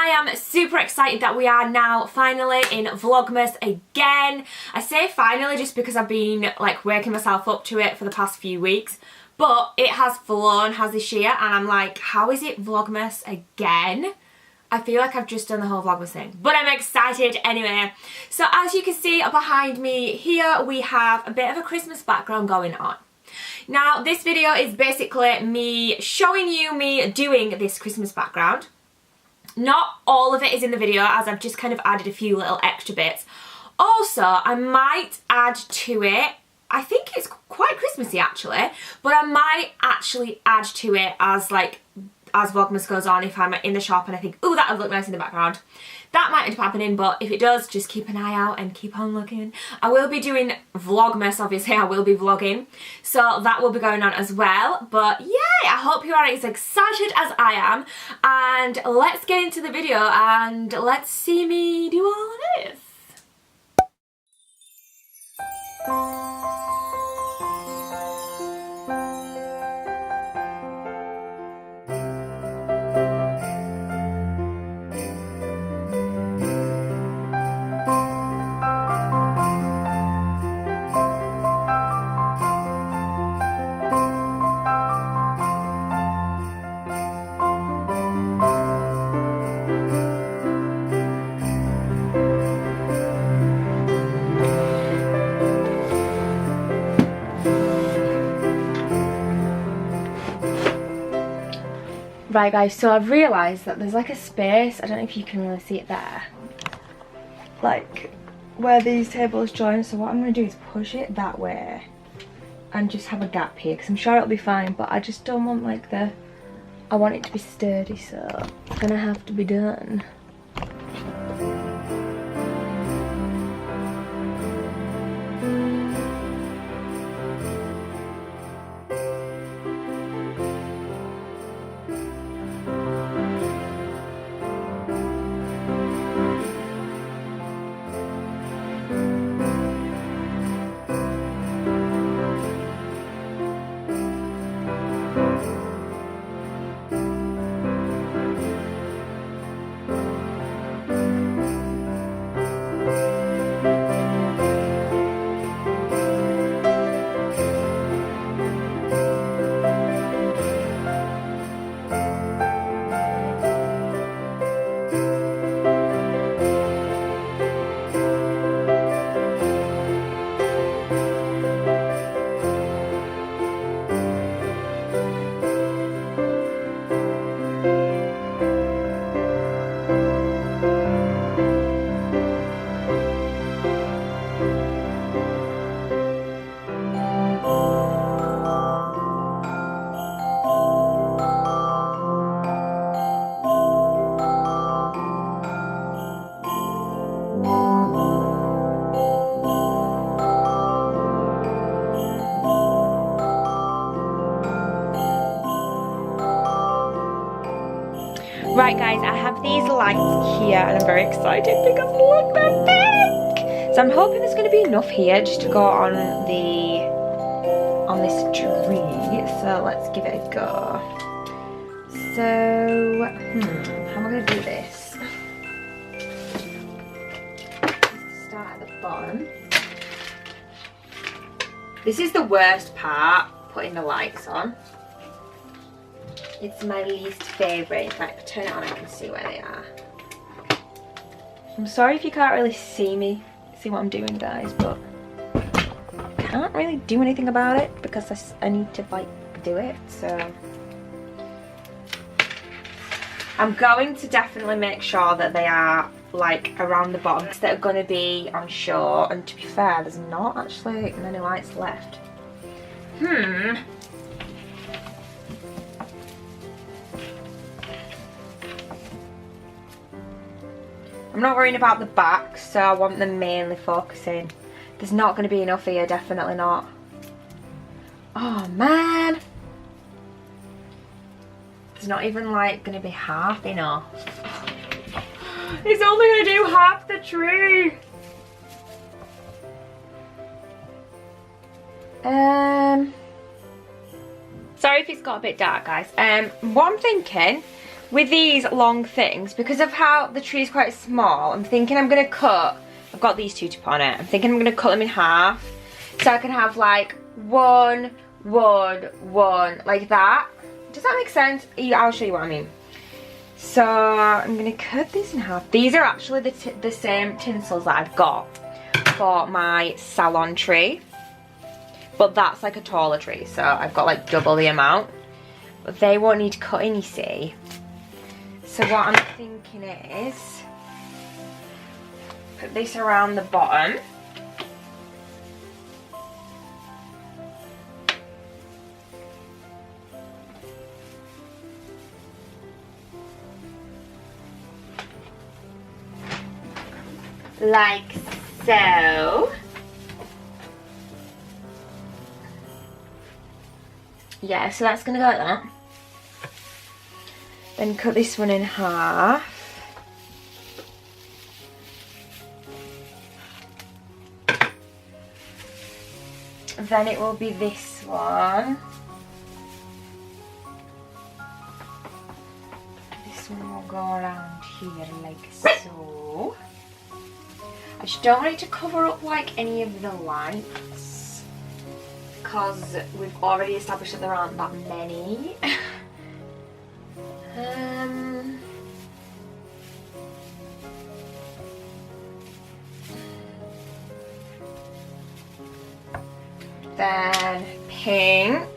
I am super excited that we are now finally in Vlogmas again. I say finally just because I've been like waking myself up to it for the past few weeks, but it has flown, has this year, and I'm like, how is it Vlogmas again? I feel like I've just done the whole Vlogmas thing, but I'm excited anyway. So as you can see behind me here, we have a bit of a Christmas background going on. Now this video is basically me showing you me doing this Christmas background. Not all of it is in the video, as I've just kind of added a few little extra bits. Also, I might add to it, I think it's quite Christmassy actually, but I might actually add to it as Vlogmas goes on, if I'm in the shop and I think, oh, that would look nice in the background. That might end up happening, but if it does, just keep an eye out and keep on looking. I will be doing Vlogmas, obviously, I will be vlogging, so that will be going on as well. But yay, I hope you are as excited as I am, and let's get into the video and let's see me do all of this. Right guys, so I've realised that there's like a space, I don't know if you can really see it there, like where these tables join, so what I'm going to do is push it that way and just have a gap here, because I'm sure it'll be fine, but I just don't want like I want it to be sturdy, so it's going to have to be done. Right guys, I have these lights here and I'm very excited because look, they're big! So I'm hoping there's going to be enough here just to go on this tree. So let's give it a go. So, how am I going to do this? Let's start at the bottom. This is the worst part, putting the lights on. It's my least favourite. In fact, if I turn it on I can see where they are. I'm sorry if you can't really see what I'm doing guys, but I can't really do anything about it because I need to like do it, so I'm going to definitely make sure that they are like around the bottom that are going to be on show, and to be fair there's not actually many lights left. I'm not worrying about the back, so I want them mainly focusing. There's not going to be enough here, definitely not. Oh man! There's not even like going to be half enough. It's only going to do half the tree! Sorry if it's got a bit dark, guys. What I'm thinking, with these long things, because of how the tree is quite small, I'm thinking I'm going to cut, I've got these two to put on it, I'm thinking I'm going to cut them in half, so I can have like one, like that. Does that make sense? I'll show you what I mean. So I'm going to cut these in half. These are actually the same tinsels that I've got for my salon tree, but that's like a taller tree, so I've got like double the amount, but they won't need cutting, you see. So what I'm thinking is put this around the bottom, like so. Yeah, so that's gonna go like that. Then cut this one in half. Then it will be this one. This one will go around here like so. I just don't want it to cover up like any of the lights, because we've already established that there aren't that many. Then pink.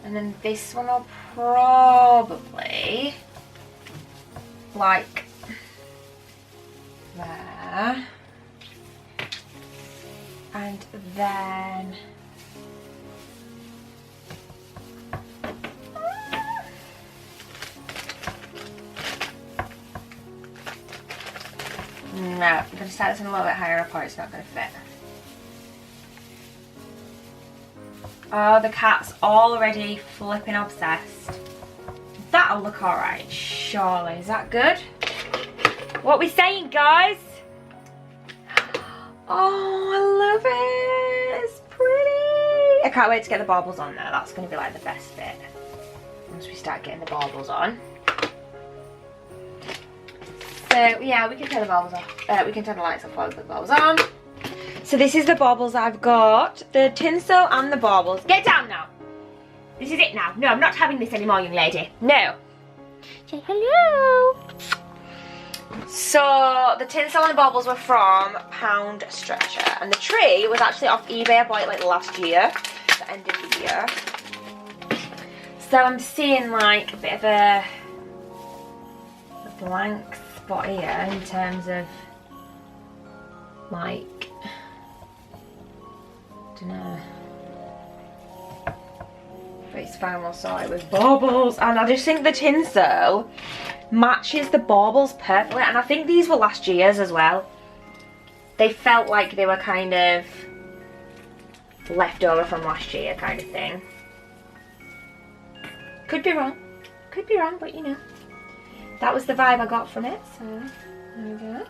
And then this one will probably like there, and then no, I'm going to start this one a little bit higher up or it's not going to fit. Oh, the cat's already flipping obsessed. That'll look alright, surely. Is that good? What we saying, guys? Oh, I love it. It's pretty. I can't wait to get the baubles on there. That's going to be like the best bit. Once we start getting the baubles on. So, yeah, we can turn the baubles off. We can turn the lights off while the baubles on. So this is the baubles I've got. The tinsel and the baubles. Get down now. This is it now. No, I'm not having this anymore, young lady. No. Say hello. So the tinsel and the baubles were from Pound Stretcher, and the tree was actually off eBay. I bought it like last year, the end of the year. So I'm seeing like a bit of a blank spot here in terms of like, I don't know. But it's fine, we'll sort it with baubles. And I just think the tinsel matches the baubles perfectly. And I think these were last year's as well. They felt like they were kind of left over from last year kind of thing. Could be wrong. Could be wrong, but you know. That was the vibe I got from it, so there we go.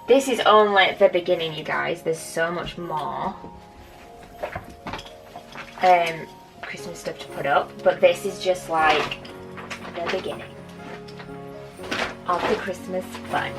This is only the beginning, you guys. There's so much more Christmas stuff to put up, but this is just like the beginning of the Christmas fun.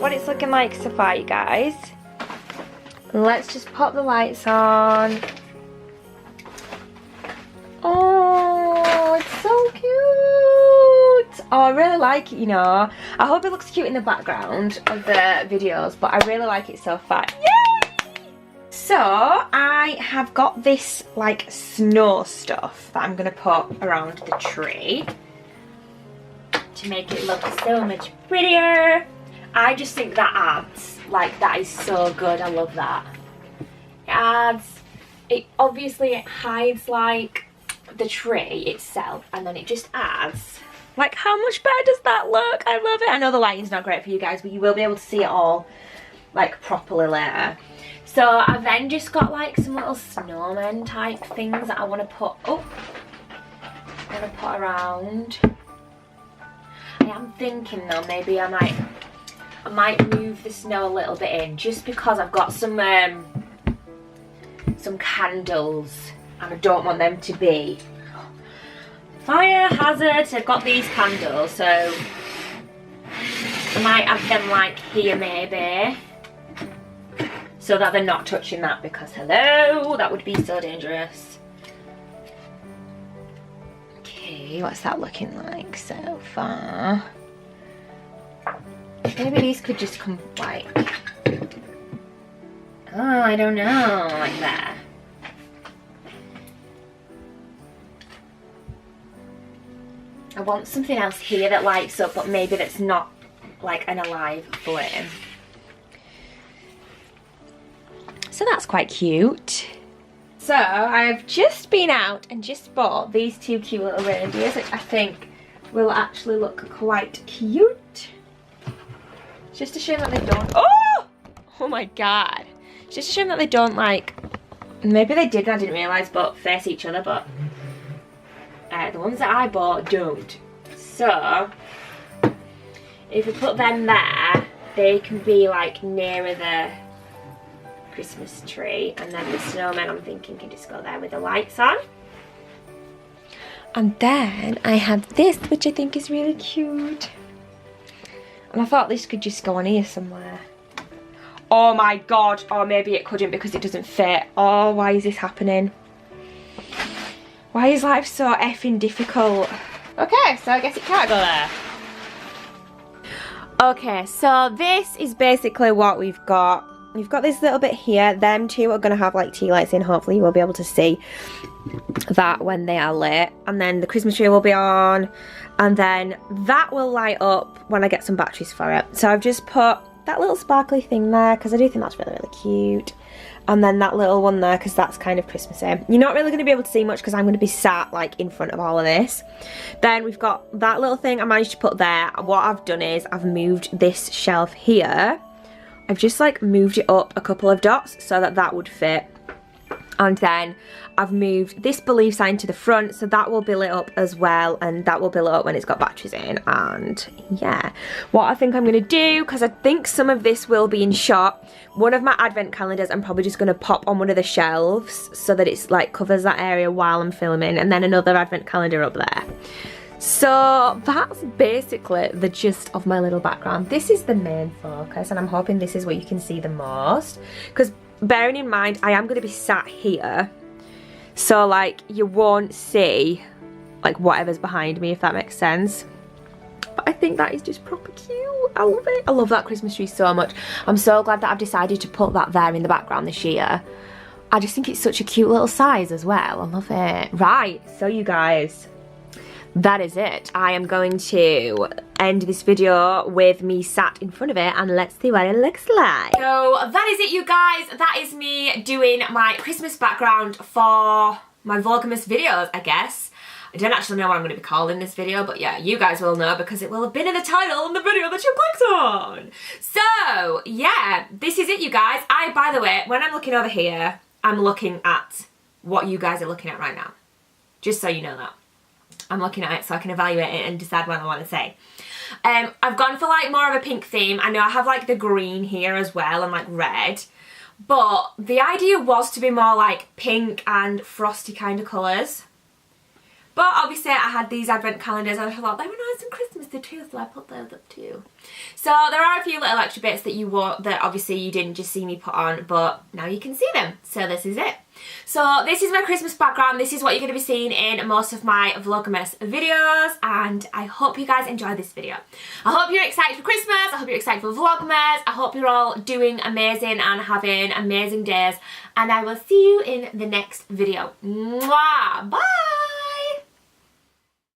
what it's looking like so far, you guys. Let's just pop the lights on. Oh, it's so cute. Oh, I really like it, you know. I hope it looks cute in the background of the videos, but I really like it so far. Yay! So, I have got this, like, snow stuff that I'm going to put around the tree to make it look so much prettier. I just think that adds, like, that is so good. I love that. It adds, obviously it hides, like, the tree itself, and then it just adds, like, how much better does that look? I love it. I know the lighting's not great for you guys, but you will be able to see it all, like, properly later. So I've then just got, like, some little snowman type things that I want to put up. I want to put around. I am thinking though, maybe I might move the snow a little bit in, just because I've got some candles, and I don't want them to be fire hazards. I've got these candles, so I might have them, like, here maybe, so that they're not touching that, because hello, that would be so dangerous. Okay, what's that looking like so far? Maybe these could just come, like, oh, I don't know, like that. I want something else here that lights up, but maybe that's not, like, an alive flame. So that's quite cute. So I've just been out and just bought these two cute little reindeers, which I think will actually look quite cute. It's just a shame that they don't, oh my god. It's just a shame that they don't, like, maybe they did and I didn't realise, but face each other, but the ones that I bought don't. So if we put them there, they can be, like, nearer the Christmas tree, and then the snowman, I'm thinking, can just go there with the lights on. And then I have this, which I think is really cute, and I thought this could just go on here somewhere. Oh my god, or maybe it couldn't because it doesn't fit. Oh, why is this happening? Why is life so effing difficult? Okay, so I guess it can't go there. Okay, so this is basically what we've got. You've got this little bit here. Them two are going to have, like, tea lights in. Hopefully you will be able to see that when they are lit. And then the Christmas tree will be on. And then that will light up when I get some batteries for it. So I've just put that little sparkly thing there because I do think that's really, really cute. And then that little one there because that's kind of Christmassy. You're not really going to be able to see much because I'm going to be sat, like, in front of all of this. Then we've got that little thing I managed to put there. What I've done is I've moved this shelf here. I've just, like, moved it up a couple of dots so that that would fit. And then I've moved this believe sign to the front, so that will be lit up as well, and that will be lit up when it's got batteries in. And yeah, what I think I'm going to do, because I think some of this will be in shot, one of my advent calendars I'm probably just going to pop on one of the shelves so that it's, like, covers that area while I'm filming, and then another advent calendar up there. So that's basically the gist of my little background. This is the main focus, and I'm hoping this is what you can see the most, because bearing in mind I am going to be sat here, so, like, you won't see, like, whatever's behind me, if that makes sense. But I think that is just proper cute. I love it. I love that Christmas tree so much. I'm so glad that I've decided to put that there in the background this year. I just think it's such a cute little size as well. I love it. Right, so you guys, that is it. I am going to end this video with me sat in front of it, and let's see what it looks like. So that is it, you guys. That is me doing my Christmas background for my Vlogmas videos, I guess. I don't actually know what I'm going to be calling this video, but yeah, you guys will know because it will have been in the title on the video that you clicked on. So yeah, this is it, you guys. By the way, when I'm looking over here, I'm looking at what you guys are looking at right now. Just so you know that. I'm looking at it so I can evaluate it and decide what I want to say. I've gone for, like, more of a pink theme. I know I have, like, the green here as well and, like, red. But the idea was to be more, like, pink and frosty kind of colours. But obviously I had these advent calendars and I thought they were nice and Christmassy too, so I put those up too. So there are a few little extra bits that you want that obviously you didn't just see me put on, but now you can see them. So this is it. So this is my Christmas background. This is what you're going to be seeing in most of my Vlogmas videos, and I hope you guys enjoy this video. I hope you're excited for Christmas. I hope you're excited for Vlogmas. I hope you're all doing amazing and having amazing days, and I will see you in the next video. Mwah! Bye!